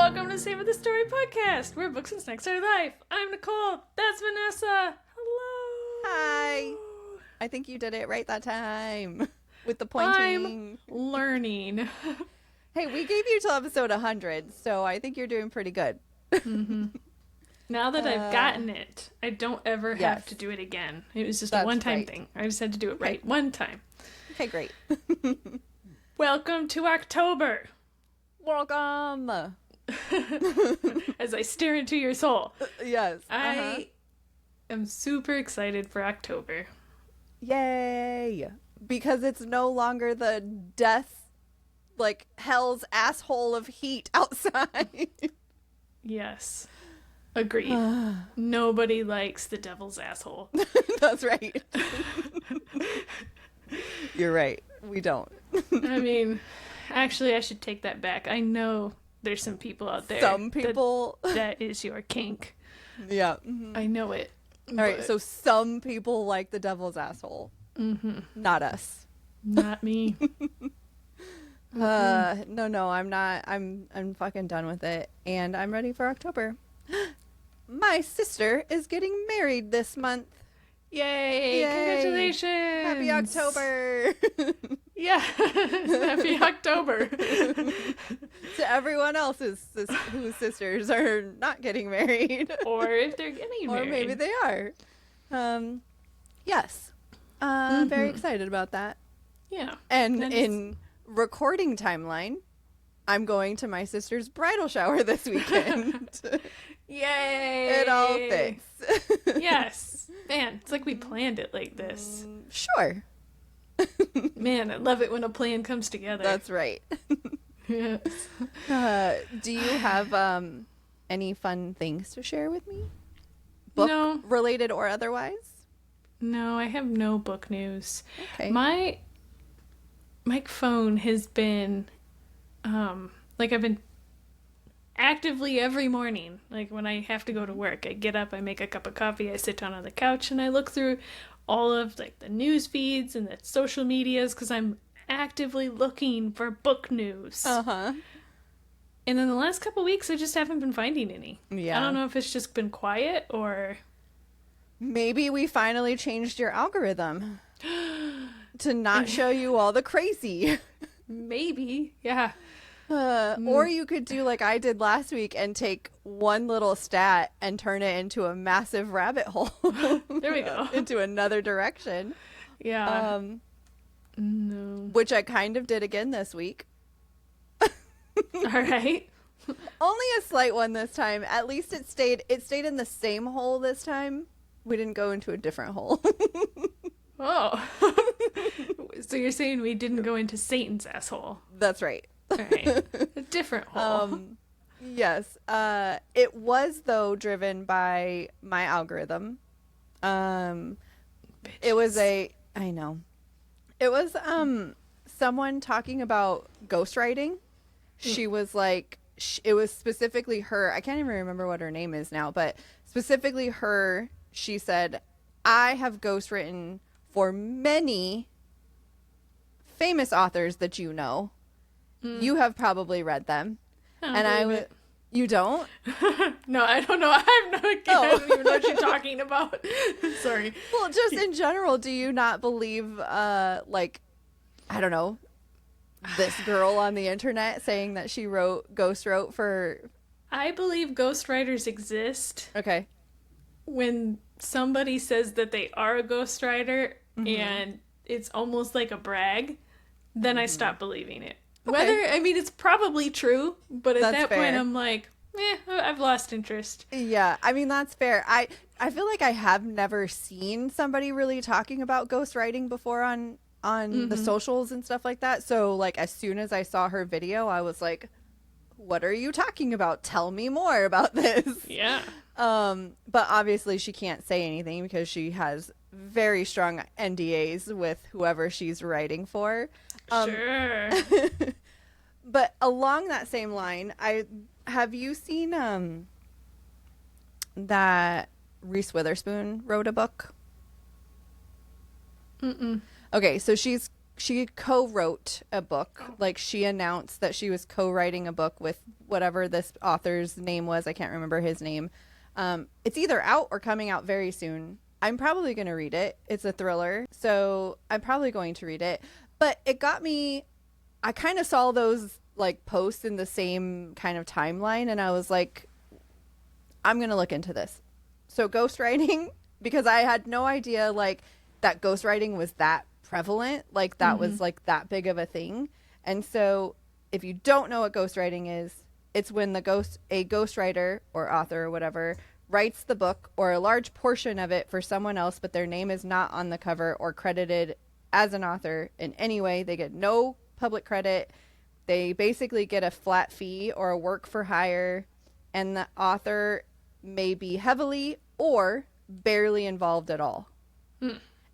Welcome to Savor the Story podcast, where books and snacks are life. I'm Nicole. That's Vanessa. Hello. Hi. I think you did it right that time with the pointing. I'm learning. Hey, we gave you till episode 100, so I think you're doing pretty good. Mm-hmm. Now that I've gotten it, I don't ever have to do it again. It was just a one-time thing. I just had to do it right one time. Okay, great. Welcome to October. Welcome. As I stare into your soul. Yes. I am super excited for October. Yay. Because it's no longer the death, like hell's asshole of heat outside. Yes. Agreed. Nobody likes the devil's asshole. That's right. You're right. We don't. I mean, actually, I should take that back. I know there's some people out there. Some people. That is your kink. Yeah. Mm-hmm. I know it. All right. So some people like the devil's asshole. Mm-hmm. Not us. Not me. No, I'm not. I'm fucking done with it. And I'm ready for October. My sister is getting married this month. Yay! Congratulations! Happy October! Yeah, happy October. To everyone else whose sisters are not getting married. Or if they're getting married. Or maybe they are. Yes. Very excited about that. Yeah. And in recording timeline, I'm going to my sister's bridal shower this weekend. Yay! It all fits. Yes. Man, it's like we planned it like this. Sure. Man, I love it when a plan comes together. That's right. Yes. Do you have any fun things to share with me? Book related or otherwise? No, I have no book news. Okay. My phone has been I've been actively every morning, like when I have to go to work, I get up, I make a cup of coffee, I sit down on the couch, and I look through all of like the news feeds and the social medias because I'm actively looking for book news. And then the last couple weeks, I just haven't been finding any. Yeah. I don't know if it's just been quiet or maybe we finally changed your algorithm to not show you all the crazy. Maybe, yeah. Or you could do like I did last week and take one little stat and turn it into a massive rabbit hole. There we go. Into another direction. Yeah. No. Which I kind of did again this week. All right. Only a slight one this time. At least it stayed in the same hole this time. We didn't go into a different hole. Oh. So you're saying we didn't go into Satan's asshole? That's right. All right. A different hole. Yes. It was though driven by my algorithm. It was I know. It was someone talking about ghostwriting. She was like it was specifically her. I can't even remember what her name is now, but specifically her, she said, "I have ghostwritten for many famous authors that you know. You have probably read them." And you don't? No, I don't know. I don't even know what you're talking about. Sorry. Well, just in general, do you not believe, I don't know, this girl on the internet saying that she ghost wrote for... I believe ghostwriters exist. Okay. When somebody says that they are a ghostwriter and it's almost like a brag, then I stop believing it. Okay. It's probably true, but at that fair. point I'm like, I've lost interest. Yeah, that's fair. I feel like I have never seen somebody really talking about ghostwriting before on the socials and stuff like that. So like as soon as I saw her video, I was like, what are you talking about? Tell me more about this. Yeah. But obviously she can't say anything because she has very strong NDAs with whoever she's writing for. Sure. But along that same line, have you seen that Reese Witherspoon wrote a book? Mm-mm. Okay, so she's she co-wrote a book. Like, she announced that she was co-writing a book with whatever this author's name was. I can't remember his name. It's either out or coming out very soon. I'm probably going to read it. It's a thriller, so I'm probably going to read it. But it got me, I kind of saw those like posts in the same kind of timeline, and I was like, I'm going to look into this. So ghostwriting, because I had no idea like that ghostwriting was that prevalent, like that was like that big of a thing. And so if you don't know what ghostwriting is, it's when a ghostwriter or author or whatever writes the book or a large portion of it for someone else, but their name is not on the cover or credited as an author in any way. They get no public credit. They basically get a flat fee or a work for hire, and the author may be heavily or barely involved at all.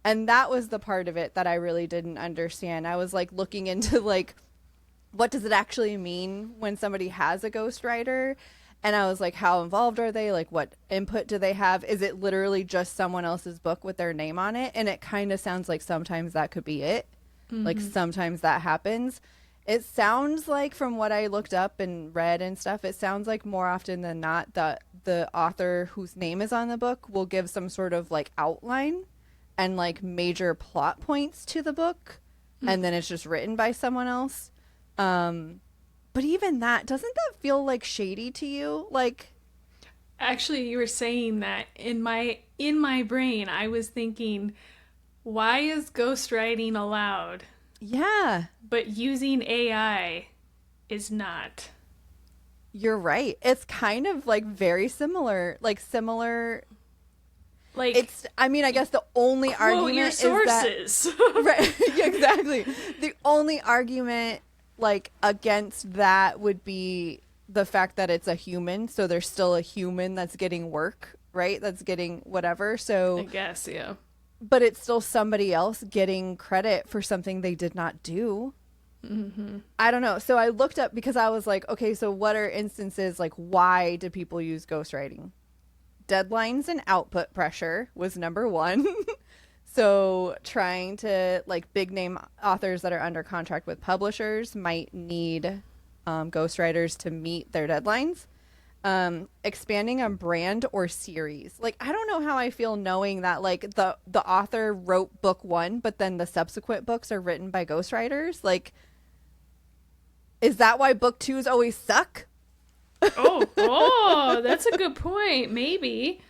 And that was the part of it that I really didn't understand. I was like looking into like, what does it actually mean when somebody has a ghostwriter? And I was like, how involved are they? Like, what input do they have? Is it literally just someone else's book with their name on it? And it kind of sounds like sometimes that could be it. Like sometimes that happens. It sounds like, from what I looked up and read and stuff, it sounds like more often than not that the author whose name is on the book will give some sort of like outline and like major plot points to the book, and then it's just written by someone else. But even that, doesn't that feel like shady to you? Like, actually, you were saying that in my brain, I was thinking, why is ghostwriting allowed? yeah, But using AI is not. you're right. It's kind of like very similar, like Like, it's, I mean, I guess the only quote argument your is that, sources. right, yeah, exactly. The only argument like against that would be the fact that it's a human, so there's still a human that's getting work, right? That's getting whatever. I So, guess, yeah. but it's still somebody else getting credit for something they did not do. I don't know. So I looked up because I was like, okay, so what are instances like why do people use ghostwriting? Deadlines and output pressure was number one. So trying to, like, big name authors that are under contract with publishers might need ghostwriters to meet their deadlines. Expanding a brand or series. Like, I don't know how I feel knowing that like the author wrote book one, but then the subsequent books are written by ghostwriters. Like, is that why book twos always suck? Oh, that's a good point. Maybe.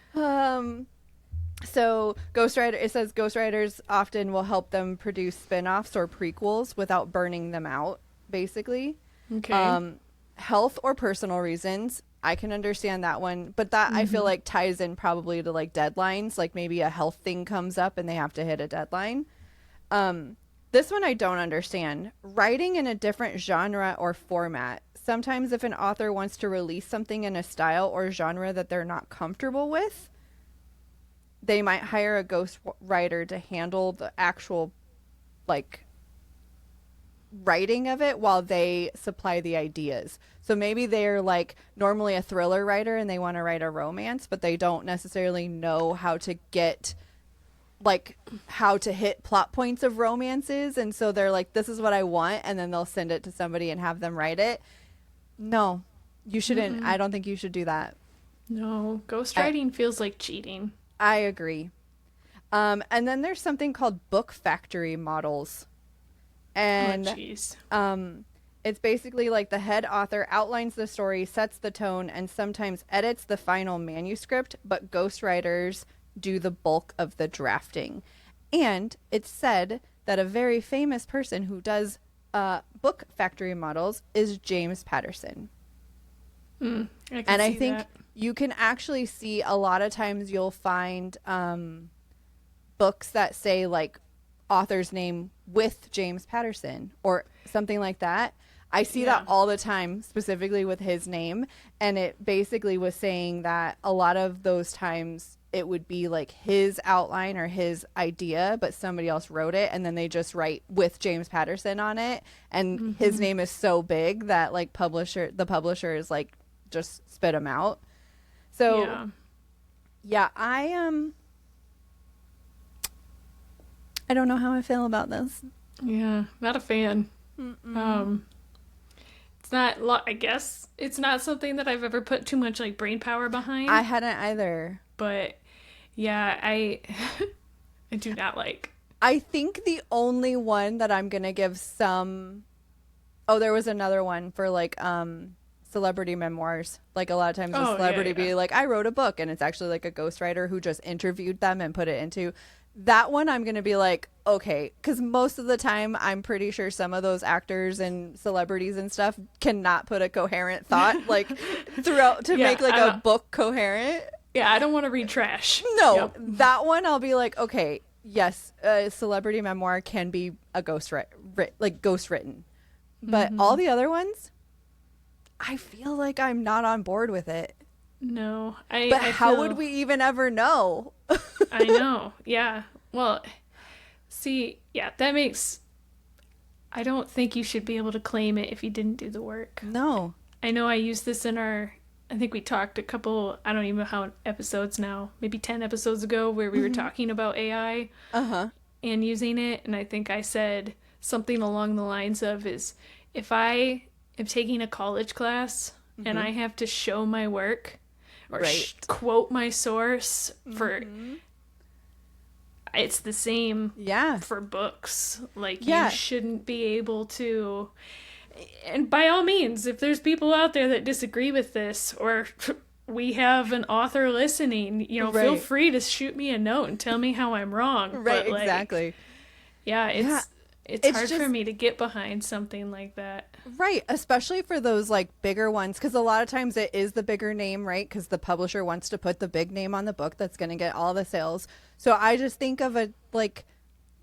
So it says ghostwriters often will help them produce spin-offs or prequels without burning them out, basically. Okay. Health or personal reasons. I can understand that one, but that I feel like ties in probably to like deadlines, like maybe a health thing comes up and they have to hit a deadline. This one I don't understand. Writing in a different genre or format. Sometimes if an author wants to release something in a style or genre that they're not comfortable with, they might hire a ghost writer to handle the actual like writing of it while they supply the ideas. So maybe they're like normally a thriller writer and they want to write a romance, but they don't necessarily know how to get like how to hit plot points of romances, and so they're like, this is what I want, and then they'll send it to somebody and have them write it. No, you shouldn't. I don't think you should do that. No, ghostwriting feels like cheating. I agree. And then there's something called book factory models. And Oh, jeez. it's basically like the head author outlines the story, sets the tone, and sometimes edits the final manuscript, but ghostwriters do the bulk of the drafting. And it's said that a very famous person who does book factory models is James Patterson. I think you can actually see a lot of times you'll find books that say like author's name with James Patterson or something like that. I see that all the time, specifically with his name. And it basically was saying that a lot of those times it would be like his outline or his idea, but somebody else wrote it. And then they just write with James Patterson on it. And his name is so big that like the publisher is like, just spit him out. So yeah, I don't know how I feel about this. Yeah, not a fan. It's not, I guess, it's not something that I've ever put too much like brain power behind. I hadn't either. But yeah, I I do not like. I think the only one that I'm gonna give some. Oh, there was another one for like celebrity memoirs. Like a lot of times a celebrity be like, I wrote a book, and it's actually like a ghostwriter who just interviewed them and put it into. That one I'm gonna be like, okay, because most of the time I'm pretty sure some of those actors and celebrities and stuff cannot put a coherent thought like throughout to make like a book coherent. Yeah, I don't want to read trash. No, that one I'll be like, okay, yes, a celebrity memoir can be a ghostwritten. But all the other ones, I feel like I'm not on board with it. No. But how would we even ever know? I know. Yeah. Well, see, yeah, that makes... I don't think you should be able to claim it if you didn't do the work. No. I know I used this in our... I think we talked a couple, I don't even know how episodes now, maybe 10 episodes ago, where we were talking about AI and using it. And I think I said something along the lines of is, if I am taking a college class and I have to show my work or quote my source for... It's the same for books. Like, you shouldn't be able to... And by all means, if there's people out there that disagree with this, or we have an author listening, you know, feel free to shoot me a note and tell me how I'm wrong. Right, but, like, exactly. Yeah, it's hard for me to get behind something like that. Right, especially for those, like, bigger ones, because a lot of times it is the bigger name, right? Because the publisher wants to put the big name on the book that's going to get all the sales. So I just think of a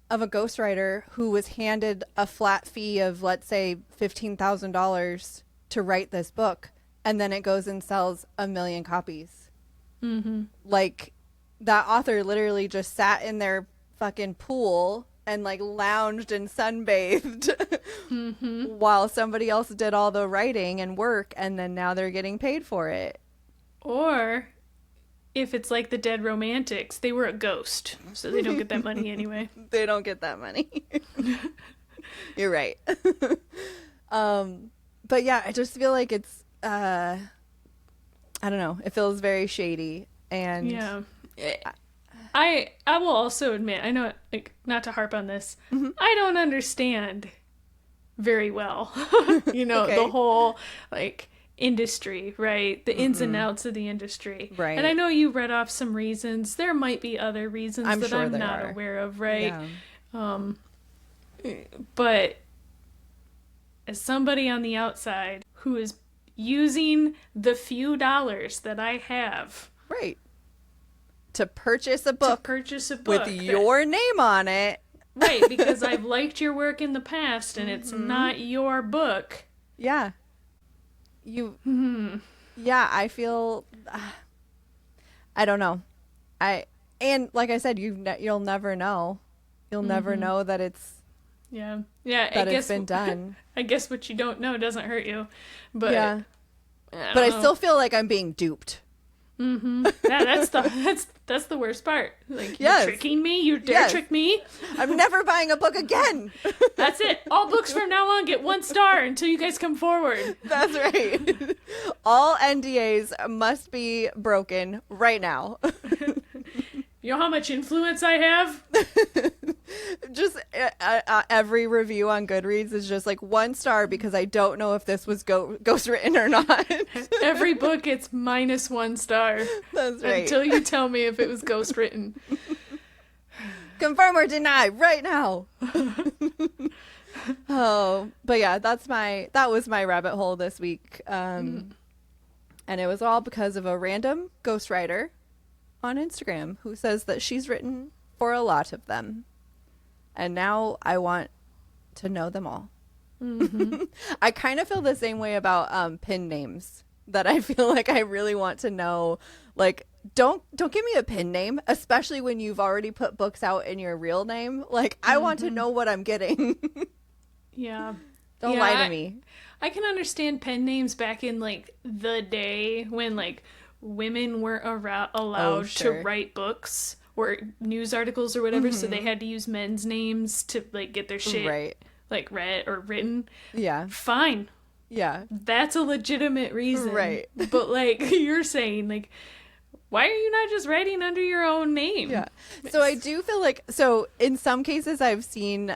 ghostwriter who was handed a flat fee of, let's say, $15,000 to write this book, and then it goes and sells 1 million copies. Like, that author literally just sat in their fucking pool and like lounged and sunbathed while somebody else did all the writing and work, and then now they're getting paid for it. Or if it's like the Dead Romantics, they were a ghost, so they don't get that money anyway. They don't get that money. You're right. But yeah, I just feel like it's I don't know, it feels very shady. And yeah, I will also admit, I know, like, not to harp on this, I don't understand very well, you know, the whole, like, industry, right? The ins and outs of the industry. Right. And I know you read off some reasons. There might be other reasons that I'm not aware of, right? Yeah. But as somebody on the outside who is using the few dollars that I have... Right. To purchase a book with your name on it. Right, because I've liked your work in the past and it's not your book. Yeah. Yeah, I feel I don't know. And like I said, you'll never know. You'll never know that it's that it's been done. I guess what you don't know doesn't hurt you. But yeah. But I still feel like I'm being duped. Yeah, that's the worst part. Like, you're tricking me? You dare trick me? I'm never buying a book again. That's it. All books from now on get 1 star until you guys come forward. That's right. All NDAs must be broken right now. You know how much influence I have? Just every review on Goodreads is just like 1 star because I don't know if this was ghostwritten or not. Every book gets -1 star. That's right. Until you tell me if it was ghostwritten. Confirm or deny right now. Oh, but yeah, that was my rabbit hole this week. And it was all because of a random ghostwriter on Instagram who says that she's written for a lot of them. And now I want to know them all. I kind of feel the same way about pen names, that I feel like I really want to know, like, don't give me a pen name, especially when you've already put books out in your real name. Like, I want to know what I'm getting. Yeah. Don't lie to me. I can understand pen names back in, like, the day when, like, women weren't allowed to write books, or news articles or whatever, so they had to use men's names to like get their shit like read or written. Yeah. Fine. Yeah. That's a legitimate reason. Right. But like you're saying, like, why are you not just writing under your own name? Yeah. So I do feel like, so in some cases I've seen,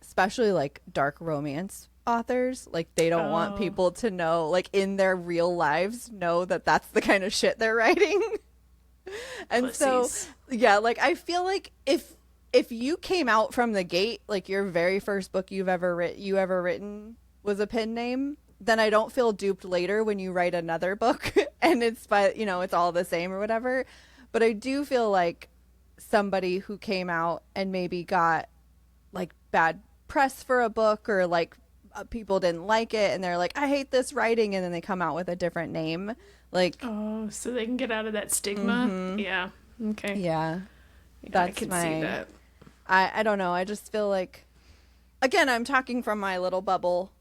especially like dark romance authors, like they don't want people to know, like in their real lives, know that that's the kind of shit they're writing. And Pussies. so, yeah, like I feel like if you came out from the gate, like your very first book you ever written was a pen name, then I don't feel duped later when you write another book and it's by, you know, it's all the same or whatever. But I do feel like somebody who came out and maybe got like bad press for a book, or like people didn't like it and they're like, I hate this writing, and then they come out with a different name, like, oh, so they can get out of that stigma. Yeah. Okay. yeah, I can see that. I don't know, I just feel like, again, I'm talking from my little bubble,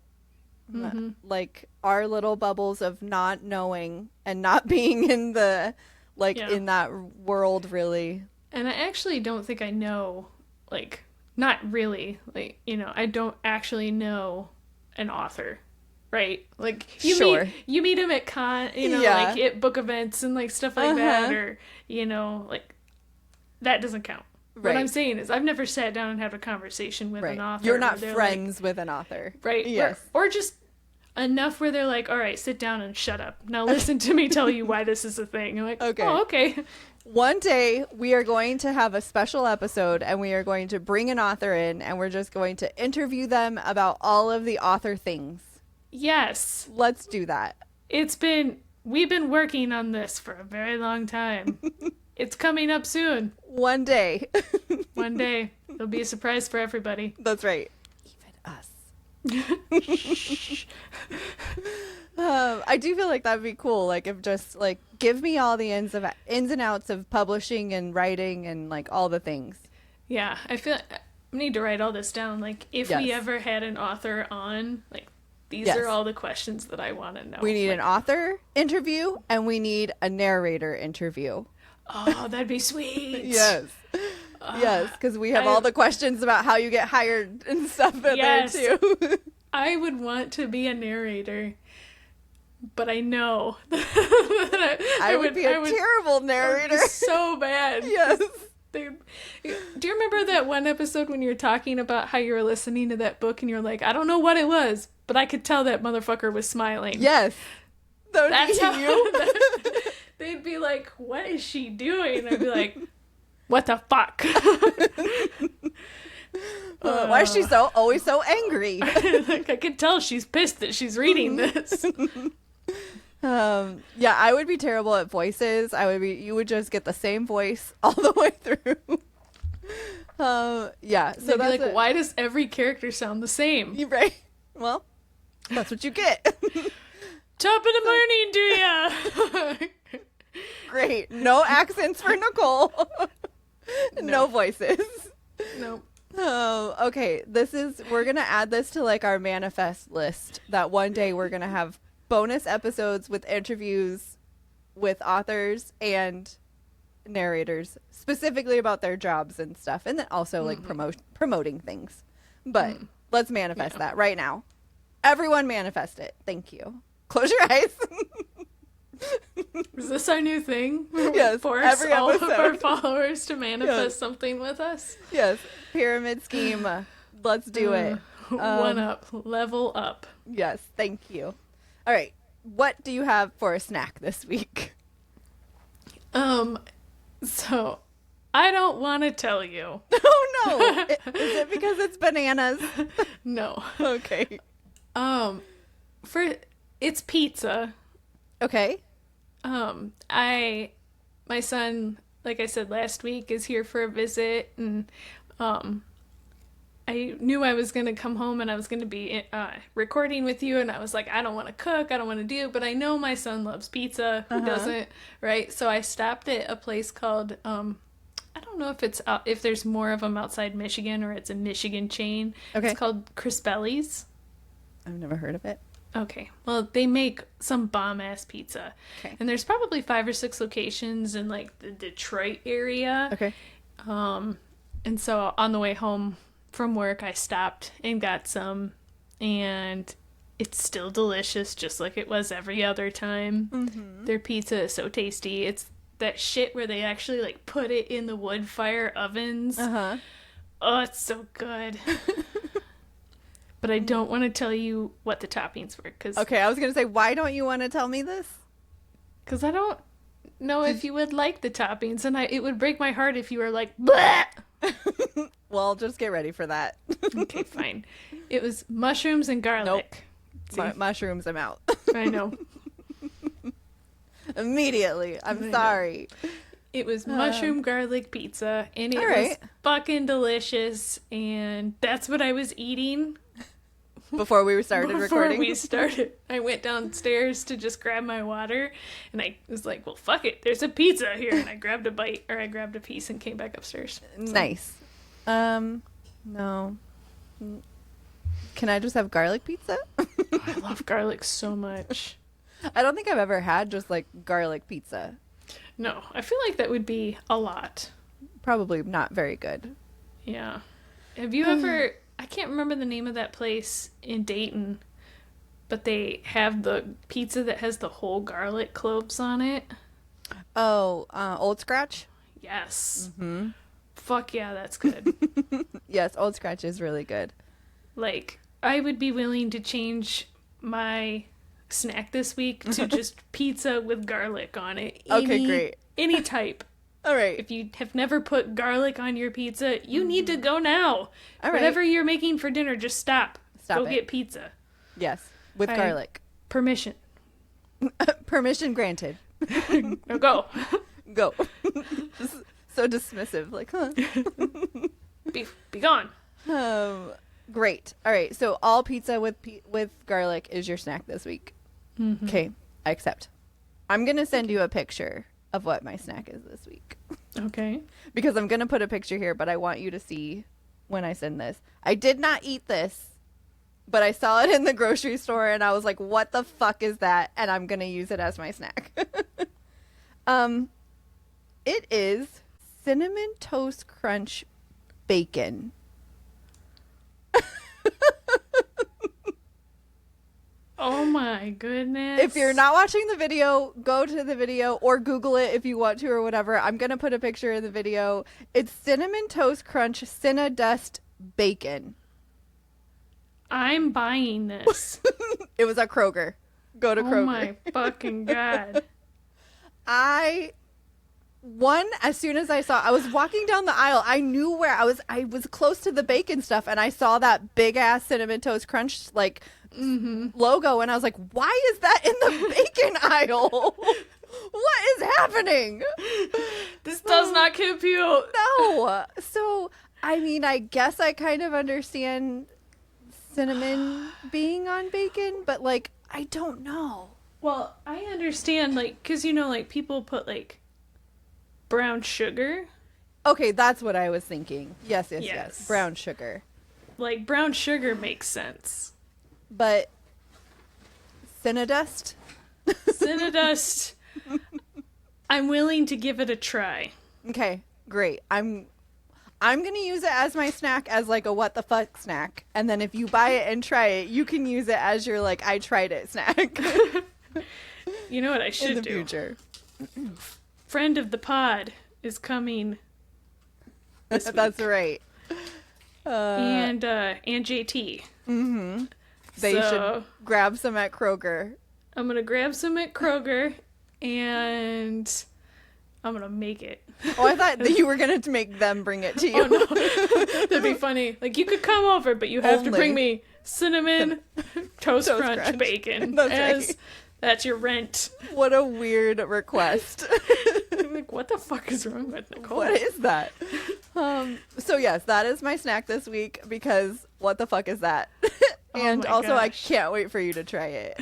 like our little bubbles of not knowing and not being in the, like, in that world, really. And I actually don't think I know, like, not really, like, you know, I don't actually know an author, right? Like, you meet him at you know, like at book events and like stuff like that, or, you know, like, that doesn't count. What I'm saying is I've never sat down and had a conversation with an author. You're not friends with an author. Right. Yes. Or just enough where they're like, all right, sit down and shut up. Now listen to me tell you why this is a thing. You're like, okay. Oh, okay. One day we are going to have a special episode and we are going to bring an author in and we're just going to interview them about all of the author things. Yes. Let's do that. We've been working on this for a very long time. It's coming up soon. One day. One day. It'll be a surprise for everybody. That's right. Even us. I do feel like that'd be cool. Like, if just like give me all the ins and outs of publishing and writing and like all the things. Yeah, I feel I need to write all this down. Like, if we ever had an author on, like, these are all the questions that I want to know. We need an author interview and we need a narrator interview. Oh, that'd be sweet. Yes. Yes, because we have all the questions about how you get hired and stuff in there too. I would want to be a narrator, but I know that I would be a terrible narrator. So bad. Yes. Do you remember that one episode when you were talking about how you were listening to that book and you're like, I don't know what it was, but I could tell that motherfucker was smiling. Yes. That's how you. They'd be like, what is she doing? I'd be like, what the fuck? Why is she always so angry? Like, I could tell she's pissed that she's reading this. Yeah, I would be terrible at voices. You would just get the same voice all the way through. Yeah, so that's like, why does every character sound the same? Right. Well, that's what you get. Top of the morning to ya. Great. No accents for Nicole. No voices. Nope. Oh, okay. We're going to add this to like our manifest list, that one day we're going to have bonus episodes with interviews with authors and narrators, specifically about their jobs and stuff, and then also like promoting things. But let's manifest that right now. Everyone manifest it. Thank you. Close your eyes. Is this our new thing? Yes. Force all of our followers to manifest something with us? Yes. Pyramid scheme. Let's do it. One up. Level up. Yes. Thank you. All right. What do you have for a snack this week? So I don't want to tell you. Oh no. Is it because it's bananas? No. Okay. It's pizza. Okay. My son, like I said last week, is here for a visit, and I knew I was going to come home and I was going to be recording with you, and I was like, I don't want to cook, I don't want to do, but I know my son loves pizza. Who doesn't, right? So I stopped at a place called, I don't know if there's more of them outside Michigan or it's a Michigan chain. Okay. It's called Crispelli's. I've never heard of it. Okay. Well, they make some bomb-ass pizza. Okay. And there's probably 5 or 6 locations in, like, the Detroit area. Okay. And so on the way home from work, I stopped and got some. And it's still delicious, just like it was every other time. Mm-hmm. Their pizza is so tasty. It's that shit where they actually, like, put it in the wood fire ovens. Uh-huh. Oh, it's so good. But I don't want to tell you what the toppings were. Okay, I was going to say, why don't you want to tell me this? Because I don't know if you would like the toppings, and it would break my heart if you were like, bleh! Well, just get ready for that. Okay, fine. It was mushrooms and garlic. Nope. Mushrooms, I'm out. I know. Immediately. I'm sorry. It was mushroom garlic pizza, and it was fucking delicious, and that's what I was eating. Before we recording? Before we started. I went downstairs to just grab my water, and I was like, well, fuck it. There's a pizza here. And I grabbed a piece and came back upstairs. So. Nice. No. Can I just have garlic pizza? Oh, I love garlic so much. I don't think I've ever had just, like, garlic pizza. No, I feel like that would be a lot. Probably not very good. Yeah. Have you ever... I can't remember the name of that place in Dayton, but they have the pizza that has the whole garlic cloves on it. Oh, Old Scratch? Yes. Mm-hmm. Fuck yeah, that's good. Yes, Old Scratch is really good. Like, I would be willing to change my snack this week to just pizza with garlic on it. Okay, great. Any type. All right. If you have never put garlic on your pizza, you need to go now. All right. Whatever you're making for dinner, just stop. Go get pizza. Yes, with garlic. Permission. Permission granted. Now go. Go. Just so dismissive. Like, huh? Be gone. Great. All right. So all pizza with garlic is your snack this week. Mm-hmm. Okay. I accept. I'm going to send you a picture of what my snack is this week. Okay. Because I'm going to put a picture here, but I want you to see when I send this. I did not eat this, but I saw it in the grocery store and I was like, what the fuck is that? And I'm going to use it as my snack. It is Cinnamon Toast Crunch bacon. Oh my goodness. If you're not watching the video, go to the video or Google it if you want to or whatever. I'm going to put a picture of the video. It's Cinnamon Toast Crunch Cinnadust Bacon. I'm buying this. It was at Kroger. Go to Kroger. Oh my fucking God. As soon as I was walking down the aisle, I knew where I was close to the bacon stuff and I saw that big ass Cinnamon Toast Crunch logo and I was like, why is that in the bacon aisle? What is happening? This does not compute. No. So, I mean, I guess I kind of understand cinnamon being on bacon, but like, I don't know. Well, I understand, like, because, you know, like, people put, like, brown sugar. Okay, that's what I was thinking. Yes. Brown sugar. Like, brown sugar makes sense. But Cinnadust? Cinnadust. I'm willing to give it a try. Okay, great. I'm going to use it as my snack as like a what the fuck snack. And then if you buy it and try it, you can use it as your like I tried it snack. You know what I should do? In the future. Friend of the pod is coming this week. That's right. And JT. Mm-hmm. They should grab some at Kroger. I'm going to grab some at Kroger, and I'm going to make it. Oh, I thought that you were going to make them bring it to you. Oh, no. That'd be funny. Like, you could come over, but you have to bring me cinnamon toast crunch bacon. That's your rent. What a weird request. I'm like, what the fuck is wrong with Nicole? What is that? So, yes, that is my snack this week because what the fuck is that? And also, gosh. I can't wait for you to try it.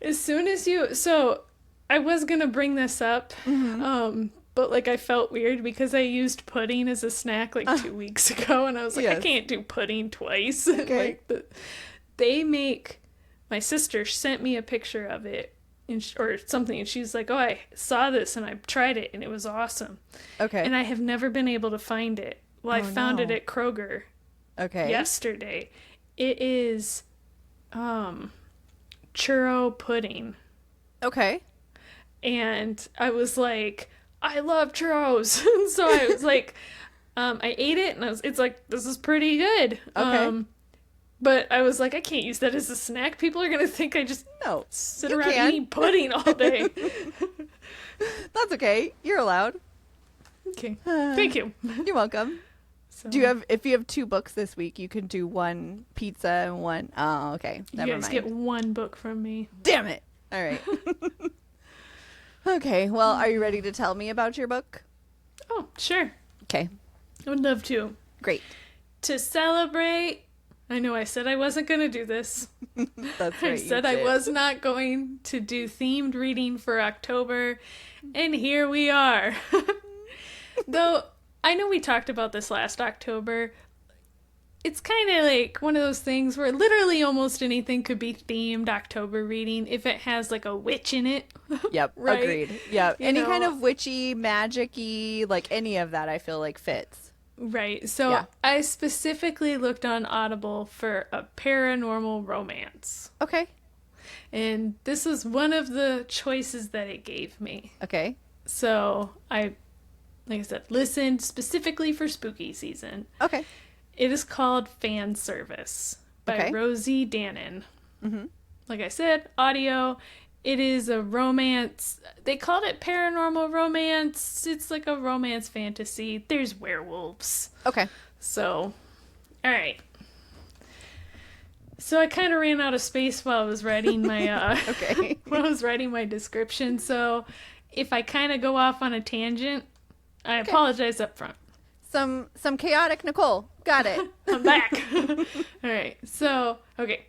As soon as you... So, I was going to bring this up, but, like, I felt weird because I used pudding as a snack, like, 2 weeks ago, and I was like, yes. I can't do pudding twice. Okay. Like, my sister sent me a picture of it or something, and she's like, oh, I saw this and I tried it and it was awesome. Okay. And I have never been able to find it. Well, I found it at Kroger yesterday. It is churro pudding. Okay. And I was like, I love churros. And so I was like, I ate it and it's like, this is pretty good. Okay. But I was like, I can't use that as a snack. People are going to think I just sit around eating pudding all day. That's okay. You're allowed. Okay. Thank you. You're welcome. So, If you have 2 books this week, you can do 1 pizza and 1. Oh, okay. Never mind. You guys get 1 book from me. Damn it. All right. Okay. Well, are you ready to tell me about your book? Oh, sure. Okay. I would love to. Great. To celebrate, I know I said I wasn't going to do this. That's right. I said I was not going to do themed reading for October, and here we are. Though, I know we talked about this last October. It's kind of like one of those things where literally almost anything could be themed October reading if it has like a witch in it. Yep, right? Agreed. Yep. Any kind of witchy, magic-y, like any of that I feel like fits. Right. So I specifically looked on Audible for a paranormal romance. Okay. And this is one of the choices that it gave me. Okay. So like I said, listened specifically for spooky season. Okay. It is called Fan Service by Rosie Danan. Mm-hmm. Like I said, audio. It is a romance. They called it paranormal romance. It's like a romance fantasy. There's werewolves. Okay. So, all right. So I kind of ran out of space while I was writing my while I was writing my description. So if I kind of go off on a tangent, I apologize up front. Some chaotic Nicole. Got it. I'm back. All right. So, okay.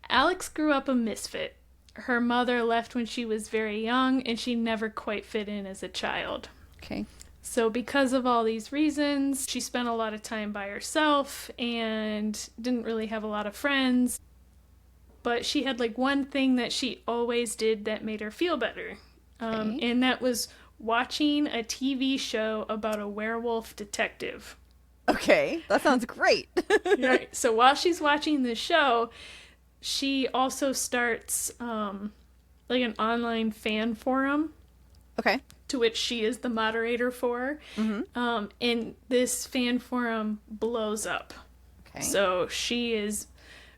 Alex grew up a misfit. Her mother left when she was very young, and she never quite fit in as a child. Okay. So because of all these reasons, she spent a lot of time by herself and didn't really have a lot of friends. But she had like one thing that she always did that made her feel better. And that was watching a TV show about a werewolf detective. Okay. That sounds great. Right. So while she's watching this show, she also starts like an online fan forum. Okay. To which she is the moderator for. Mm-hmm. And this fan forum blows up. Okay. So she is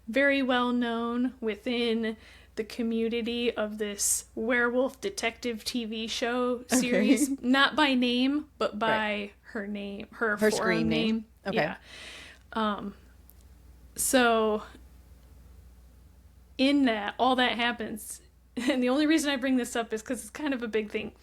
very well known within the community of this werewolf detective TV show series. Okay. Not by name, but by her name, her forum screen name. Okay. Yeah. So in that, all that happens, and the only reason I bring this up is because it's kind of a big thing.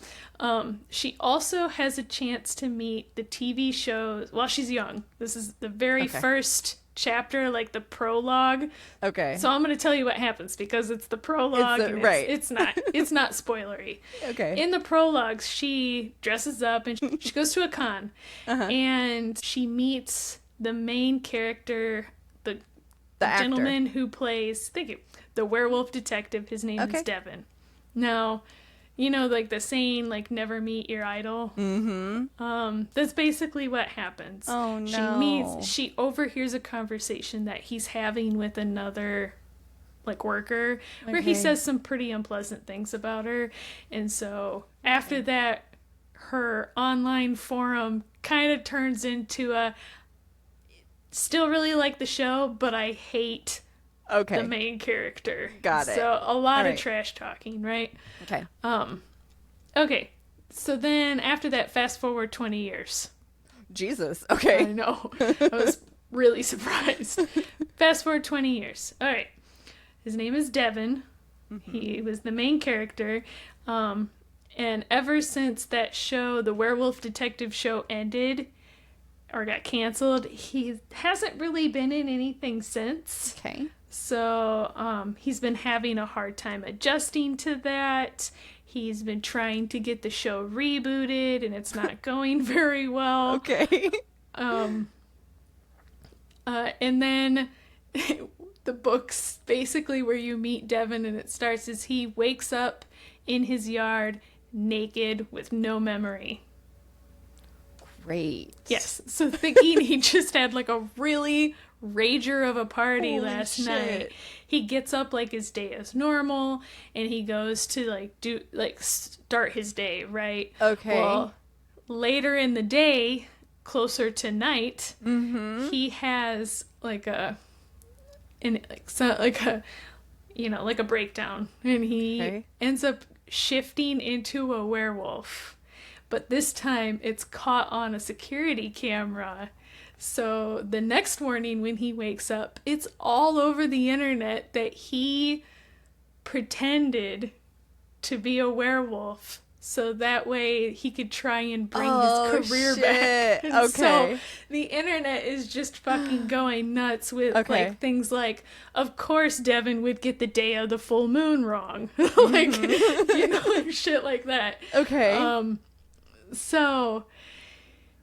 She also has a chance to meet the TV shows while she's young. This is the very first chapter, like the prologue. Okay. So I'm going to tell you what happens because it's the prologue. It's not spoilery. Okay. In the prologues, she dresses up and she goes to a con, and she meets the main character, the gentleman who plays. Thank you. The werewolf detective. His name is Devin. Now, you know, like the saying, like, never meet your idol. Mm-hmm. That's basically what happens. Oh, no. She overhears a conversation that he's having with another, like, worker, where he says some pretty unpleasant things about her. And so, after that, her online forum kind of turns into a, still really like the show, but I hate the main character. Got it. So a lot of trash talking, right? Okay. Okay. So then after that, fast forward 20 years. Jesus. Okay. I know. I was really surprised. Fast forward 20 years. All right. His name is Devin. Mm-hmm. He was the main character. And ever since that show, the werewolf detective show ended or got canceled, he hasn't really been in anything since. Okay. So he's been having a hard time adjusting to that. He's been trying to get the show rebooted, and it's not going very well. Okay. And then the book's basically where you meet Devin, and it starts as he wakes up in his yard naked with no memory. Great. Yes. So thinking he just had like a really rager of a party last night. He gets up like his day is normal, and he goes to start his day, right? Okay. Well, later in the day, closer to night, he has like a breakdown, and he ends up shifting into a werewolf. But this time it's caught on a security camera. So the next morning when he wakes up, it's all over the internet that he pretended to be a werewolf. So that way he could try and bring his career back. And okay. So the internet is just fucking going nuts with like things like, of course Devin would get the day of the full moon wrong. Like, you know, like shit like that. Okay. So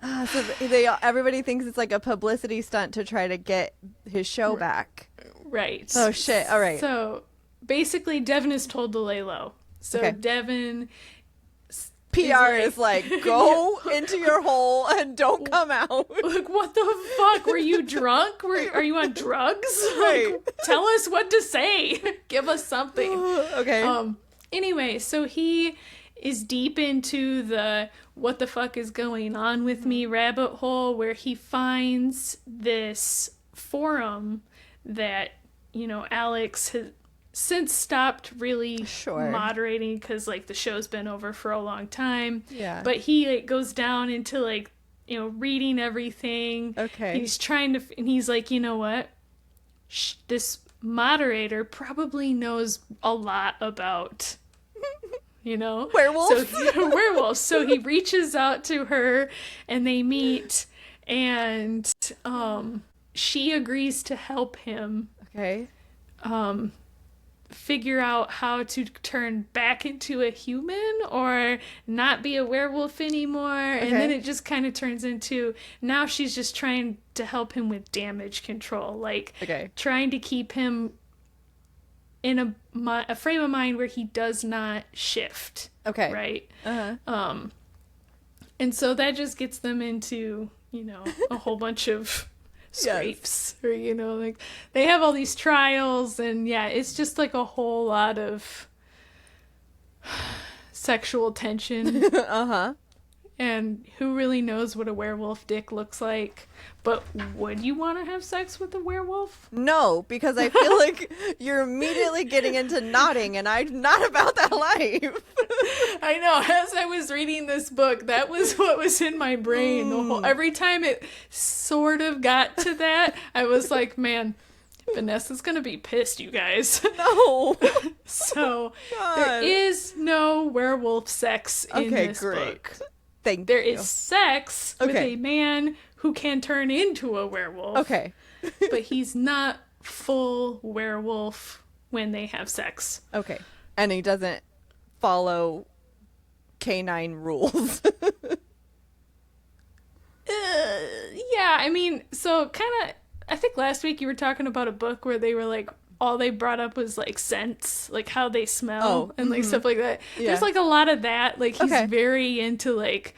everybody thinks it's like a publicity stunt to try to get his show back. Right. Oh shit. All right. So basically Devin is told to lay low. So Devin PR is like, go into your hole and don't come out. Like, what the fuck? Were you drunk? Are you on drugs? Like, tell us what to say. Give us something. Okay. Anyway, so he is deep into the what the fuck is going on with me rabbit hole, where he finds this forum that, you know, Alex has since stopped really moderating because like the show's been over for a long time. Yeah. But he like goes down into like, you know, reading everything. Okay. He's trying to, and he's like, you know what? This moderator probably knows a lot about, you know, werewolves. Werewolves. So he reaches out to her and they meet, and she agrees to help him. Okay. Figure out how to turn back into a human or not be a werewolf anymore. And then it just kind of turns into, now she's just trying to help him with damage control, like trying to keep him in a frame of mind where he does not shift. Right. And so that just gets them into, you know, a whole bunch of scrapes, or, you know, like they have all these trials, and it's just like a whole lot of sexual tension. And who really knows what a werewolf dick looks like? But would you want to have sex with a werewolf? No, because I feel like you're immediately getting into nodding, and I'm not about that life. I know. As I was reading this book, that was what was in my brain. Every time it sort of got to that, I was like, man, Vanessa's going to be pissed, you guys. No. So there is no werewolf sex in this book. There is sex with a man who can turn into a werewolf. But he's not full werewolf when they have sex. And he doesn't follow canine rules. I mean, so kind of, I think last week you were talking about a book where they were like, all they brought up was like scents, like how they smell and like stuff like that. There's like a lot of that. Like he's very into like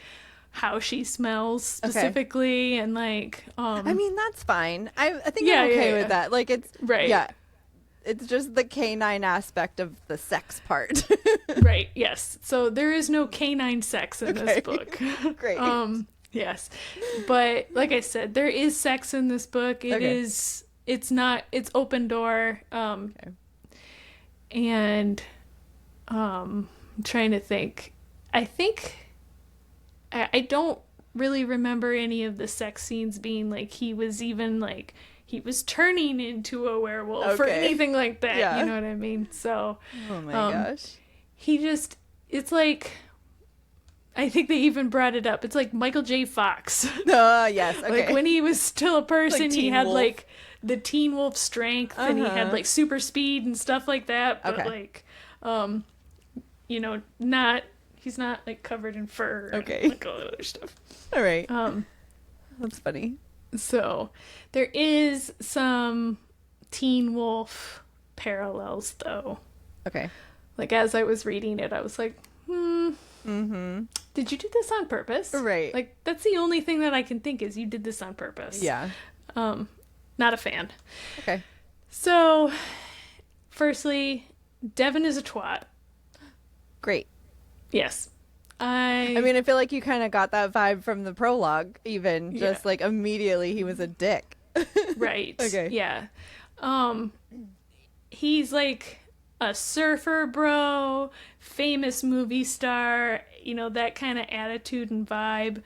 how she smells specifically, and like I mean, that's fine. I think I'm okay with that. Like it's it's just the canine aspect of the sex part. Right. Yes. So there is no canine sex in this book. Great. Yes. But like I said, there is sex in this book. It is. It's not. It's open door. And I'm trying to think. I don't really remember any of the sex scenes being like he was even like he was turning into a werewolf or anything like that. You know what I mean? So. Oh my gosh. He just. It's like. I think they even brought it up. It's like Michael J. Fox. Yes. Like when he was still a person, like he had Wolf. like the Teen Wolf strength, and he had like super speed and stuff like that. But like, you know, he's not like covered in fur. And, like all that other stuff. All right. That's funny. So there is some Teen Wolf parallels, though. Okay. Like, as I was reading it, I was like, did you do this on purpose? Right. Like, that's the only thing that I can think is you did this on purpose. Yeah. Not a fan. Okay. So, firstly, Devin is a twat. Great. Yes. I mean, I feel like you kind of got that vibe from the prologue, even. Just, like, immediately he was a dick. Right. Okay. Yeah. He's, like, a surfer bro, famous movie star, you know, that kind of attitude and vibe.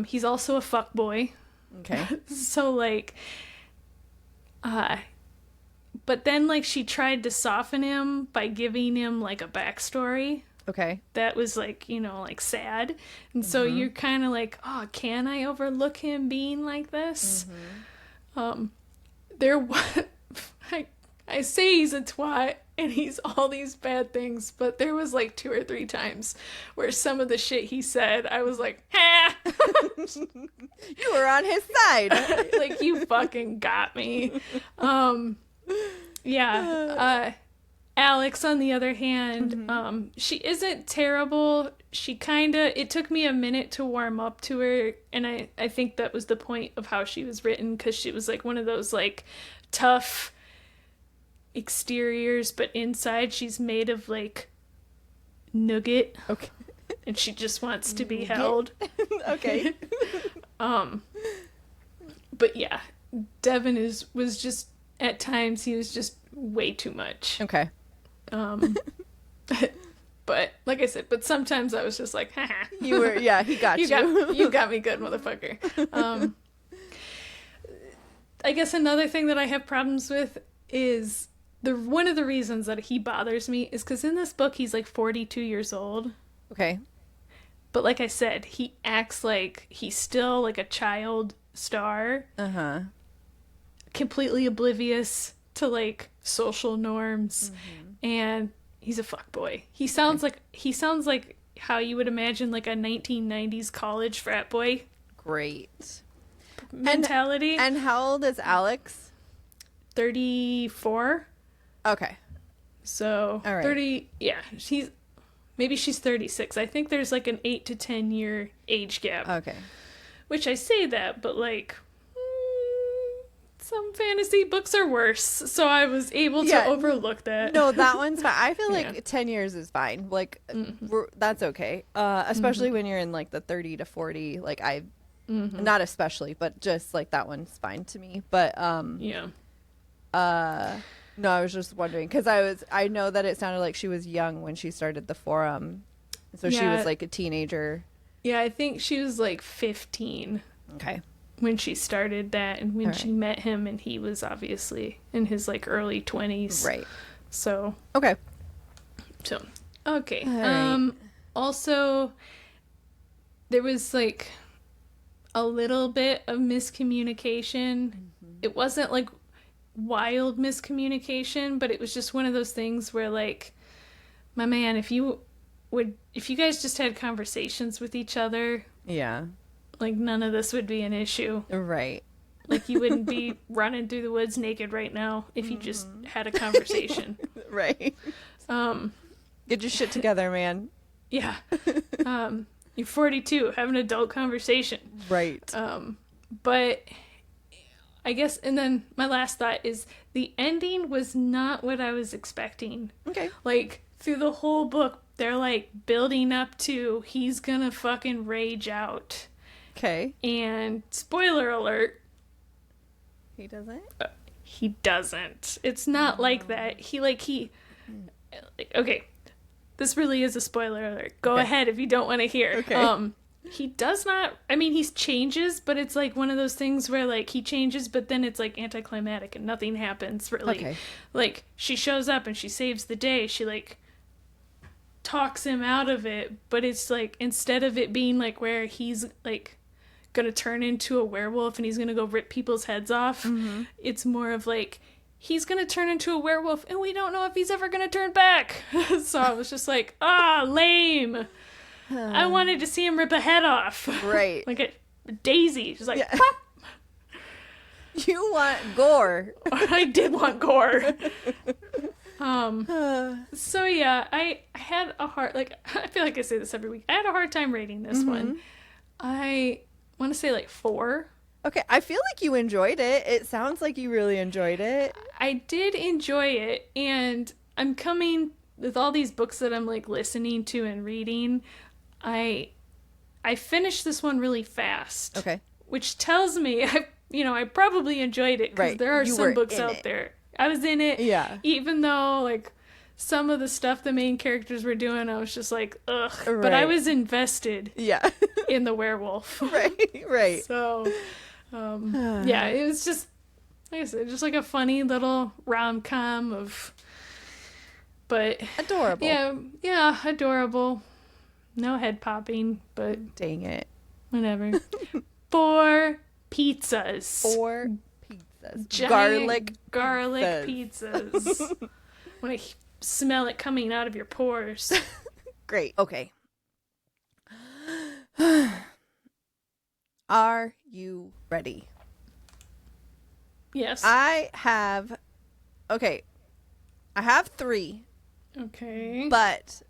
He's also a fuckboy. Okay. So, like, but then, like, she tried to soften him by giving him, like, a backstory. Okay. That was, like, you know, like, sad. And so you're kind of like, oh, can I overlook him being like this? There was... I say he's a twat and he's all these bad things, but there was like 2 or 3 times where some of the shit he said, I was like, ha! You were on his side. Like, you fucking got me. Alex, on the other hand, she isn't terrible. She it took me a minute to warm up to her, and I think that was the point of how she was written, because she was like one of those like tough exteriors, but inside she's made of like nougat. Okay. And she just wants to be held. Okay. But yeah, Devin was just, at times he was just way too much. Okay. But like I said, but sometimes I was just like, haha. He got you. You got me good, motherfucker. I guess another thing that I have problems with is one of the reasons that he bothers me is because in this book he's like 42 years old. Okay. But like I said, he acts like he's still like a child star. Uh-huh. Completely oblivious to like social norms. And he's a fuckboy. He sounds like how you would imagine like a 1990s college frat boy. Great. Mentality. And how old is Alex? 34. Okay. So, all right. 30, yeah, maybe she's 36. I think there's like an 8 to 10 year age gap. Okay. Which I say that, but like, some fantasy books are worse. So I was able to overlook that. No, that one's fine. I feel like 10 years is fine. Like, that's okay. Especially when you're in like the 30 to 40, like not especially, but just like that one's fine to me. But, no, I was just wondering because I know that it sounded like she was young when she started the forum. So she was like a teenager. Yeah, I think she was like 15. Okay. When she started that, and when she met him, and he was obviously in his like early 20s. Right. So. Okay. So. Okay. Right. Also, there was like a little bit of miscommunication. It wasn't like wild miscommunication, but it was just one of those things where like, my man, if you guys just had conversations with each other, like none of this would be an issue, right? Like you wouldn't be running through the woods naked right now if you just had a conversation. Right. Get your shit together, man. Yeah. You're 42, have an adult conversation. Right. But I guess, and then my last thought is the ending was not what I was expecting. Okay. Like, through the whole book, they're, like, building up to he's gonna fucking rage out. Okay. And, spoiler alert. He doesn't? He doesn't. It's not like that. Okay. This really is a spoiler alert. Go ahead if you don't want to hear. Okay. He does not, I mean, he changes, but it's like one of those things where like he changes, but then it's like anticlimactic and nothing happens really. Okay. Like she shows up and she saves the day. She like talks him out of it, but it's like instead of it being like where he's like gonna turn into a werewolf and he's gonna go rip people's heads off, it's more of like he's gonna turn into a werewolf and we don't know if he's ever gonna turn back. So I was just like, lame. I wanted to see him rip a head off. Right. Like a daisy. Just like, You want gore. I did want gore. So yeah, I had a hard, like, I feel like I say this every week. I had a hard time rating this one. I want to say like 4. Okay, I feel like you enjoyed it. It sounds like you really enjoyed it. I did enjoy it, and I'm coming with all these books that I'm like listening to and reading. I finished this one really fast. Okay. Which tells me I probably enjoyed it, because there are some books out there. I was in it. Yeah. Even though like some of the stuff the main characters were doing, I was just like, ugh. Right. But I was invested. Yeah. In the werewolf. Right. So, yeah, it was just, like I said, just like a funny little rom-com but adorable. Yeah, adorable. No head popping, but dang it. Whatever. 4 pizzas. 4 pizzas. Giant garlic pizzas. When I smell it coming out of your pores. Great. Okay. Are you ready? Yes. I have 3. Okay. But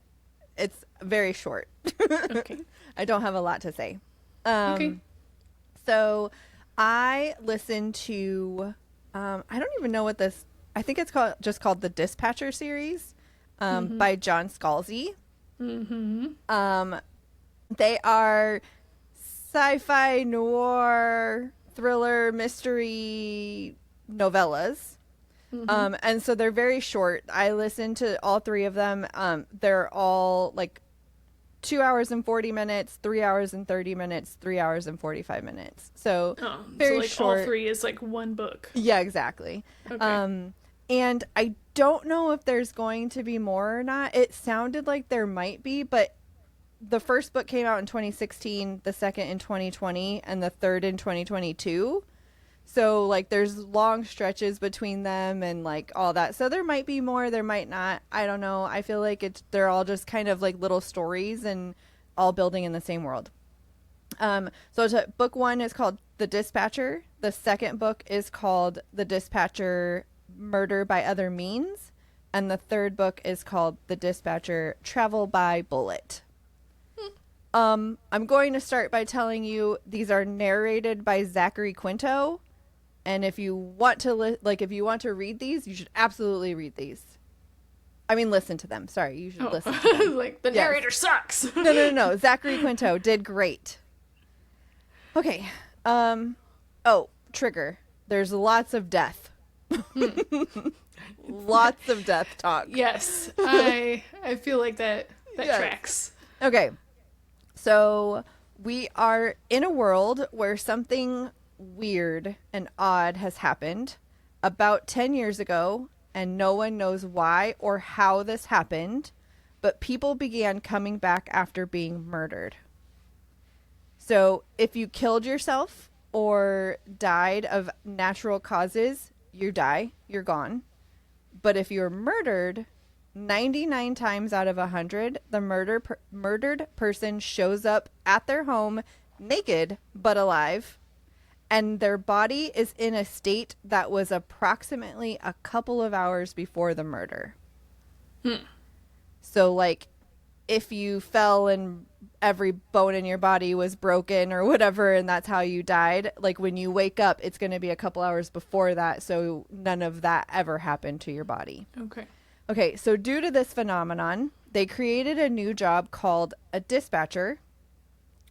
it's very short. Okay. I don't have a lot to say. Okay. So I listened to, I don't even know what this, I think it's called the Dispatcher series, by John Scalzi. They are sci-fi, noir, thriller, mystery novellas. And so they're very short. I listened to all 3 of them. They're all like 2 hours and 40 minutes, 3 hours and 30 minutes, 3 hours and 45 minutes. So very so like short. All 3 is like one book. Yeah, exactly. Okay. And I don't know if there's going to be more or not. It sounded like there might be, but the first book came out in 2016, the second in 2020, and the third in 2022. So like there's long stretches between them and like all that. So there might be more, there might not. I don't know. I feel like they're all just kind of like little stories and all building in the same world. Book 1 is called The Dispatcher. The second book is called The Dispatcher Murder by Other Means. And the third book is called The Dispatcher Travel by Bullet. I'm going to start by telling you these are narrated by Zachary Quinto. And if you want to if you want to read these, you should absolutely read these. I mean, listen to them. Sorry, you should listen to them. Like the narrator sucks. No. Zachary Quinto did great. Okay. Trigger. There's lots of death. Lots of death talk. Yes, I feel like that tracks. Okay. So we are in a world where something weird and odd has happened about 10 years ago, and no one knows why or how this happened, but people began coming back after being murdered. So if you killed yourself or died of natural causes, you die, you're gone. But if you're murdered, 99 times out of 100, the murdered person shows up at their home naked but alive, and their body is in a state that was approximately a couple of hours before the murder. So, like, if you fell and every bone in your body was broken or whatever, and that's how you died, like, when you wake up, it's going to be a couple hours before that, so none of that ever happened to your body. Okay, so due to this phenomenon, they created a new job called a dispatcher,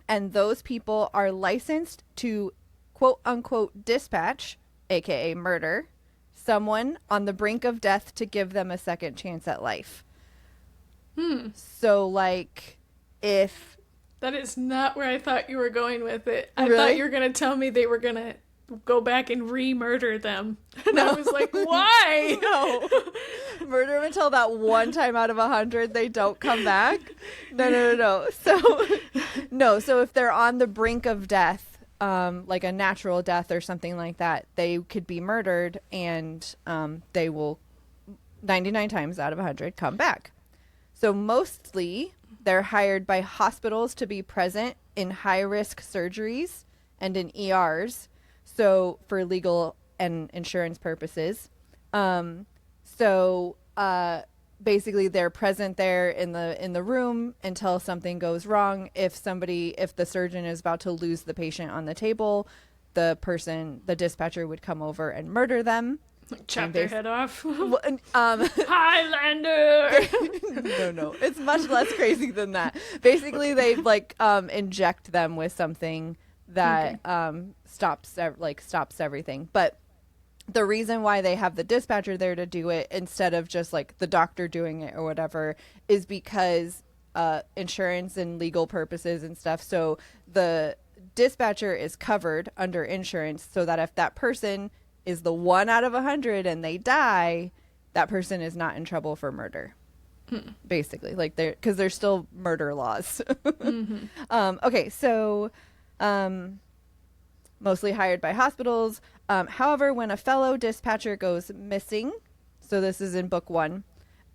and those people are licensed to quote-unquote dispatch, aka murder, someone on the brink of death to give them a second chance at life. So, like, if... That is not where I thought you were going with it. I Really? thought you were going to tell me they were going to go back and re-murder them. And I was like, why? No. Murder them until that one time out of 100 they don't come back? No. So if they're on the brink of death, like a natural death or something like that, they could be murdered, and they will 99 times out of 100 come back. So mostly they're hired by hospitals to be present in high-risk surgeries and in ERs. So for legal and insurance purposes. So basically they're present there in the room until something goes wrong. If the surgeon is about to lose the patient on the table, the dispatcher would come over and murder them. Chop their head off. Highlander. No, it's much less crazy than that. Basically, they inject them with something that stops everything. But the reason why they have the dispatcher there to do it instead of just like the doctor doing it or whatever is because insurance and legal purposes and stuff. So the dispatcher is covered under insurance, so that if that person is the 1 out of 100 and they die, that person is not in trouble for murder. Basically, like because there's still murder laws. Okay, so mostly hired by hospitals. However, when a fellow dispatcher goes missing, so this is in book 1,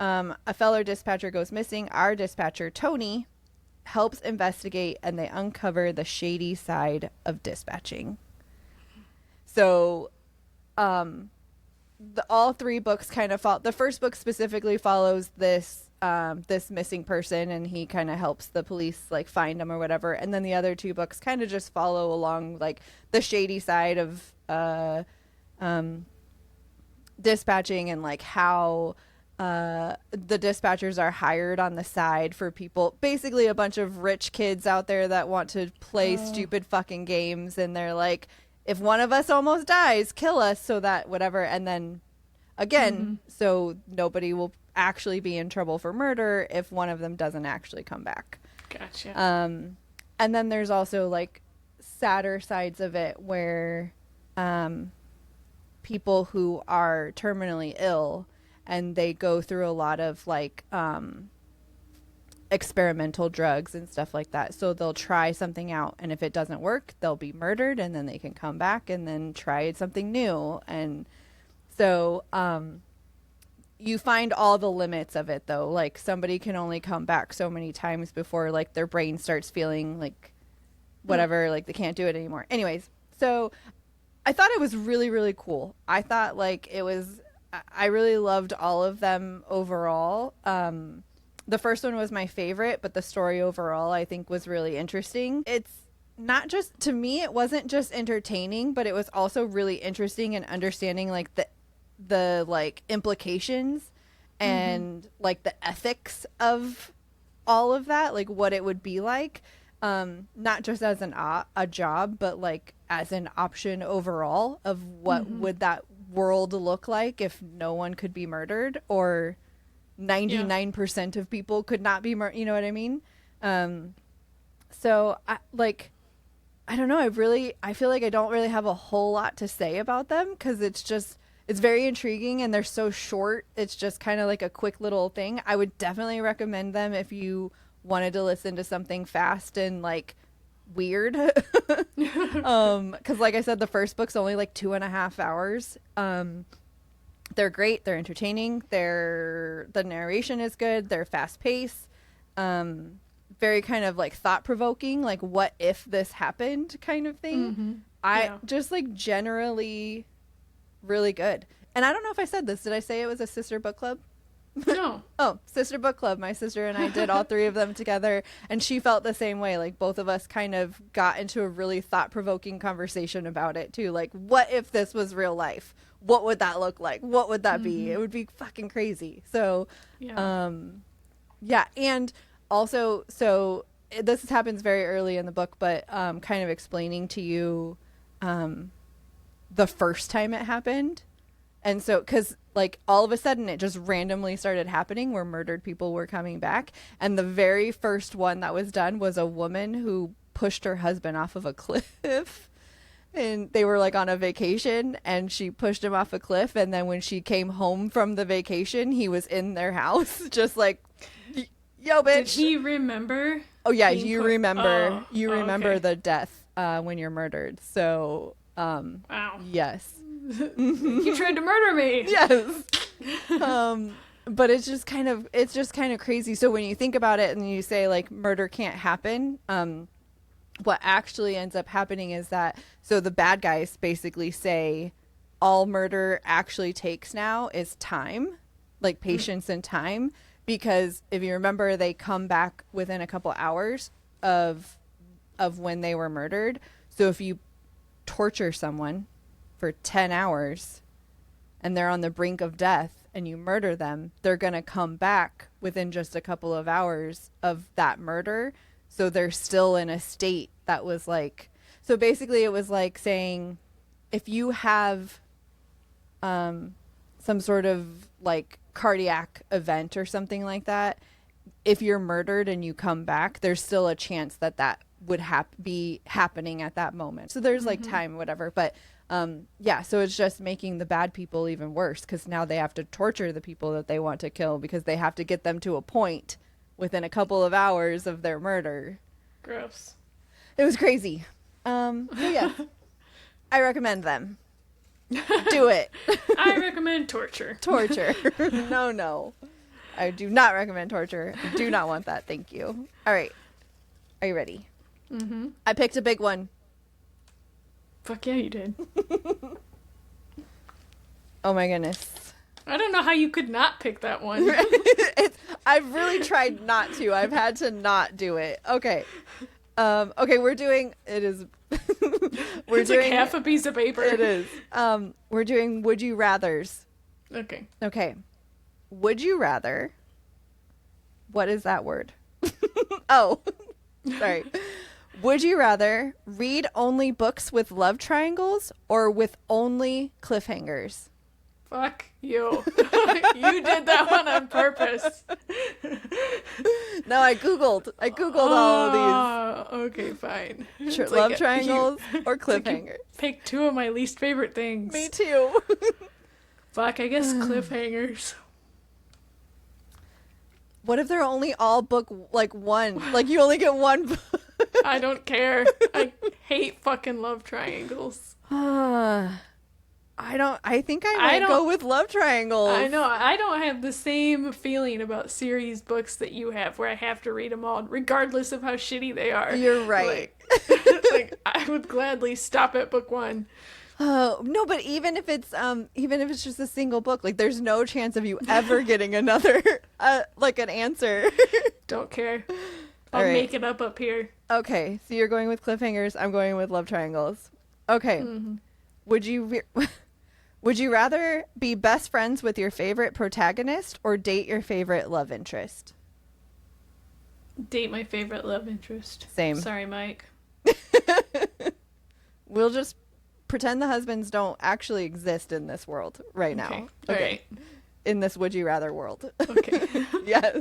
a fellow dispatcher goes missing, our dispatcher Tony helps investigate, and they uncover the shady side of dispatching. So all 3 books kind of follow. The first book specifically follows this missing person, and he kind of helps the police like find him or whatever. And then the other 2 books kind of just follow along like the shady side of dispatching, and like how the dispatchers are hired on the side for people, basically a bunch of rich kids out there that want to play stupid fucking games, and they're like, if one of us almost dies, kill us so that whatever. And then again, so nobody will actually be in trouble for murder if one of them doesn't actually come back. Gotcha. And then there's also like sadder sides of it where people who are terminally ill and they go through a lot of like experimental drugs and stuff like that. So they'll try something out, and if it doesn't work, they'll be murdered, and then they can come back and then try something new. And so you find all the limits of it, though. Like somebody can only come back so many times before like their brain starts feeling like whatever, like they can't do it anymore. Anyways, so I thought it was really, really cool. I thought like I really loved all of them overall. The first one was my favorite, but the story overall I think was really interesting. It's not just, to me, it wasn't just entertaining, but it was also really interesting in understanding like the like implications and like the ethics of all of that, like what it would be like, not just as a job, but like as an option overall of what would that world look like if no one could be murdered, or 99% of people could not be murdered, you know what I mean? So I don't know, I feel like I don't really have a whole lot to say about them, because it's very intriguing, and they're so short. It's just kind of like a quick little thing. I would definitely recommend them if you wanted to listen to something fast and like weird. Because like I said, the first book's only like 2.5 hours. They're great. They're entertaining. The narration is good. They're fast paced. Very kind of like thought provoking, like what if this happened kind of thing. Just like generally really good. And I don't know if I said this. Did I say it was a sister book club? No. Oh, sister book club. My sister and I did all 3 of them together, and she felt the same way. Like both of us kind of got into a really thought-provoking conversation about it too. Like, what if this was real life? What would that look like? What would that be? It would be fucking crazy. So, and also, so this happens very early in the book, but kind of explaining to you the first time it happened. And so, because like all of a sudden it just randomly started happening where murdered people were coming back. And the very first one that was done was a woman who pushed her husband off of a cliff. And they were like on a vacation, and she pushed him off a cliff. And then when she came home from the vacation, he was in their house, just like, yo, bitch. Did he remember? Oh yeah, you remember. Okay. The death when you're murdered. So, wow. Yes. You tried to murder me. Yes. But it's just kind of crazy. So when you think about it and you say like murder can't happen, what actually ends up happening is that, so the bad guys basically say all murder actually takes now is time, like patience and time, because if you remember, they come back within a couple hours of when they were murdered. So if you torture someone for 10 hours and they're on the brink of death and you murder them, they're going to come back within just a couple of hours of that murder. So they're still in a state that was like, so basically it was like saying, if you have some sort of like cardiac event or something like that, if you're murdered and you come back, there's still a chance that that would be happening at that moment. So there's like time, whatever. But yeah, so it's just making the bad people even worse, because now they have to torture the people that they want to kill, because they have to get them to a point within a couple of hours of their murder. Gross. It was crazy. So yeah, I recommend them. Do it. I recommend torture. Torture. No. I do not recommend torture. I do not want that. Thank you. All right. Are you ready? Mm-hmm. I picked a big one. Fuck yeah, you did. Oh my goodness. I don't know how you could not pick that one. I've really tried not to. I've had to not do it. Okay. Okay, we're doing It's like half a piece of paper. It is. We're doing Would You Rathers. Okay. Would you rather? What is that word? Oh, sorry. Would you rather read only books with love triangles or with only cliffhangers? Fuck you. You did that one on purpose. No, I googled all of these. Okay, fine. Sure, love triangles or cliffhangers. Pick two of my least favorite things. Me too. Fuck, I guess cliffhangers. What if they're only all book like one? Like you only get one book. I don't care. I hate fucking love triangles. I think I might go with love triangles. I know. I don't have the same feeling about series books that you have, where I have to read them all, regardless of how shitty they are. You're right. Like I would gladly stop at book one. Oh no, but even if it's just a single book, like there's no chance of you ever getting another like an answer. Don't care. I'll make it up here. Okay, so you're going with cliffhangers. I'm going with love triangles. Okay. Mm-hmm. Would you rather be best friends with your favorite protagonist or date your favorite love interest? Date my favorite love interest. Same. Sorry, Mike. We'll just pretend the husbands don't actually exist in this world right now. Okay. All right. In this would you rather world. Okay. Yes.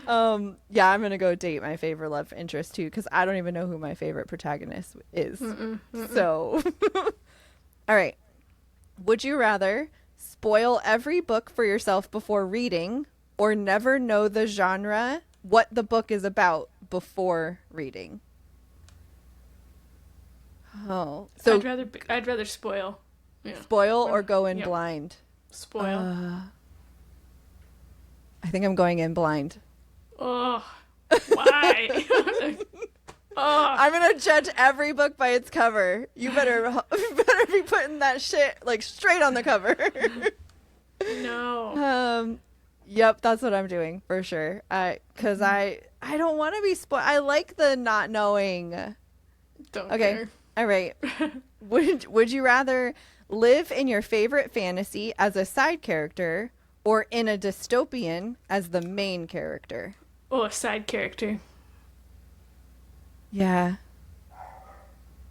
Yeah, I'm going to go date my favorite love interest too, because I don't even know who my favorite protagonist is. So, all right. Would you rather spoil every book for yourself before reading, or never know the genre, what the book is about, before reading? Oh, so I'd rather spoil. Yeah. Spoil or go in blind? Spoil. I think I'm going in blind. Oh, why? I'm gonna judge every book by its cover. You better be putting that shit like straight on the cover. No. Yep, that's what I'm doing for sure. Because I don't want to be spoiled. I like the not knowing. Don't care. All right. Would you rather live in your favorite fantasy as a side character or in a dystopian as the main character? Oh, a side character. Yeah.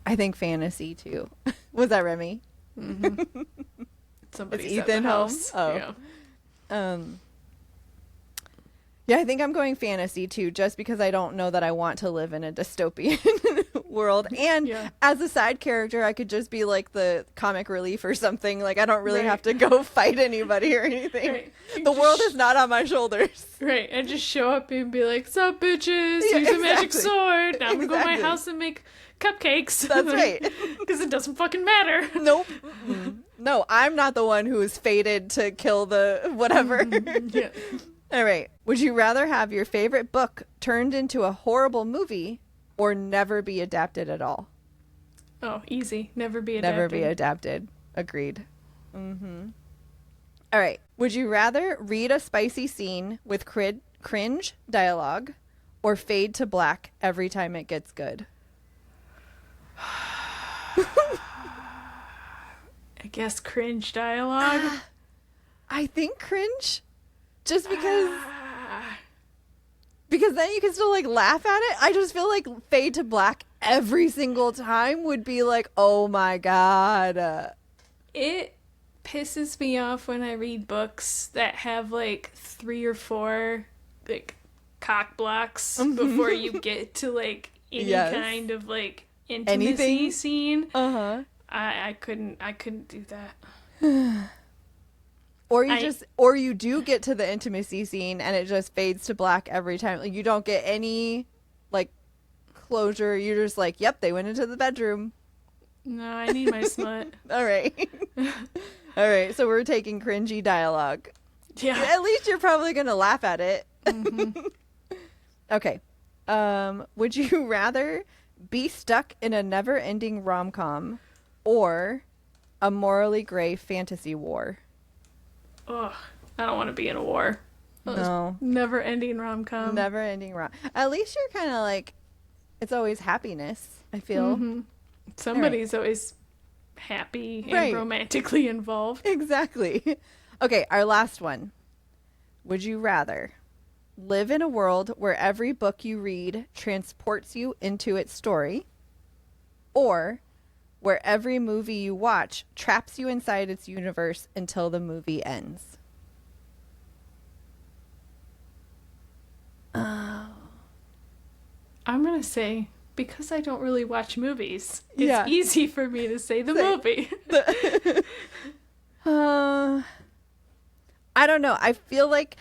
I think fantasy too. Was that Remy? Mm-hmm. Somebody's Is Ethan home? Oh. Yeah. Yeah, I think I'm going fantasy too, just because I don't know that I want to live in a dystopian world. And as a side character, I could just be like the comic relief or something. Like I don't really have to go fight anybody or anything. Right. The world is not on my shoulders. Right, and just show up and be like, "Sup, bitches? Use a magic sword. Now I'm gonna go to my house and make cupcakes." That's right. Because it doesn't fucking matter. Nope. No, I'm not the one who is fated to kill the whatever. Yeah. All right. Would you rather have your favorite book turned into a horrible movie or never be adapted at all? Oh, easy. Never be adapted. Never be adapted. Agreed. Mm-hmm. All right. Would you rather read a spicy scene with cringe dialogue or fade to black every time it gets good? I guess cringe dialogue. I think cringe. Just because then you can still like laugh at it. I just feel like fade to black every single time would be like, oh my God. It pisses me off when I read books that have like 3 or 4 like cock blocks before you get to like any kind of like intimacy scene. I couldn't do that. Or you do get to the intimacy scene and it just fades to black every time. Like you don't get any like closure. You're just like, yep, they went into the bedroom. No, I need my smut. All right. All right. So we're taking cringy dialogue. Yeah. At least you're probably going to laugh at it. Okay. Would you rather be stuck in a never-ending rom-com or a morally gray fantasy war? Ugh, I don't want to be in a war. No. Never-ending rom-com. Never-ending rom. At least you're kind of like, it's always happiness, I feel. Somebody's always happy and romantically involved. Exactly. Okay, our last one. Would you rather live in a world where every book you read transports you into its story, or where every movie you watch traps you inside its universe until the movie ends? I'm going to say, because I don't really watch movies, it's easy for me to say the movie. I don't know. I feel like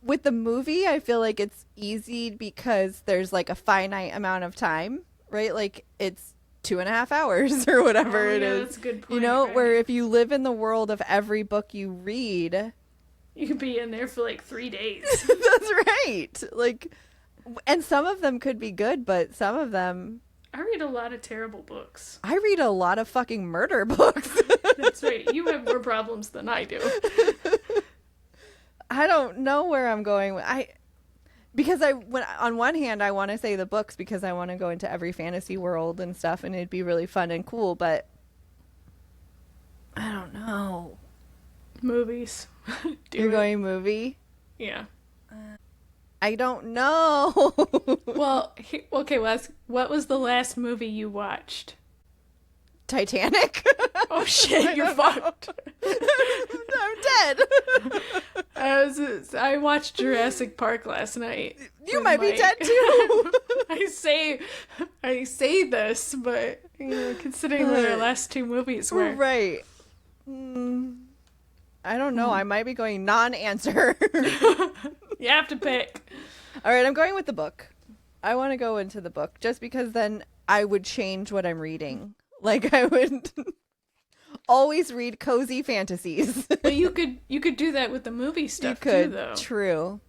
with the movie, I feel like it's easy because there's like a finite amount of time, right? Like it's 2.5 hours or whatever it is. That's a good point. You know, right? where if you live in the world of every book you read, you could be in there for like 3 days. That's right. Like, and some of them could be good, but some of them. I read a lot of terrible books. I read a lot of fucking murder books. That's right. You have more problems than I do. I don't know where I'm going. Because on one hand, I want to say the books because I want to go into every fantasy world and stuff, and it'd be really fun and cool, but I don't know. Movies. You're going movie? Yeah. I don't know. Well, okay, Wes, what was the last movie you watched? Titanic? Oh shit, you're fucked. I'm dead. I watched Jurassic Park last night. You might be dead too. I say this, but you know, considering what our last 2 movies were. Right. I don't know. I might be going non-answer. You have to pick. All right, I'm going with the book. I want to go into the book just because then I would change what I'm reading. Like I would always read cozy fantasies. But you could do that with the movie stuff too, though. True.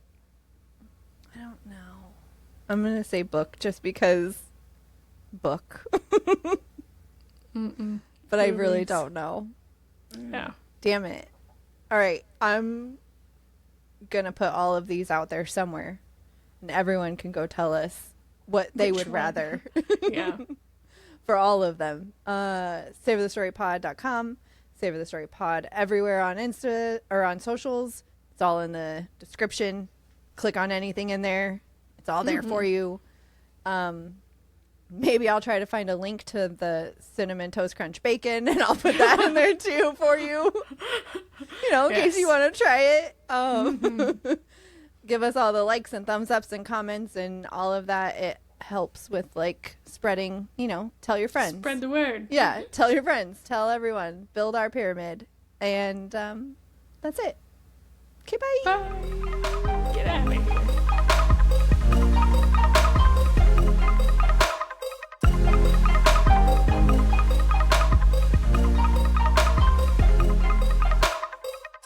I don't know. I'm gonna say book just because book. But I really don't know. Yeah. Damn it. All right, I'm gonna put all of these out there somewhere, and everyone can go tell us what they would rather. Yeah. For all of them. SavorTheStoryPod.com, Savor the Story Pod everywhere on Insta or on socials. It's all in the description. Click on anything in there. It's all there for you. Maybe I'll try to find a link to the Cinnamon Toast Crunch Bacon, and I'll put that in there too for you. You know, in case you want to try it. Give us all the likes and thumbs ups and comments and all of that. It helps with like spreading, you know, tell your friends. Spread the word. Yeah, tell your friends. Tell everyone. Build our pyramid. And that's it. Okay, bye. Bye. Get out of here.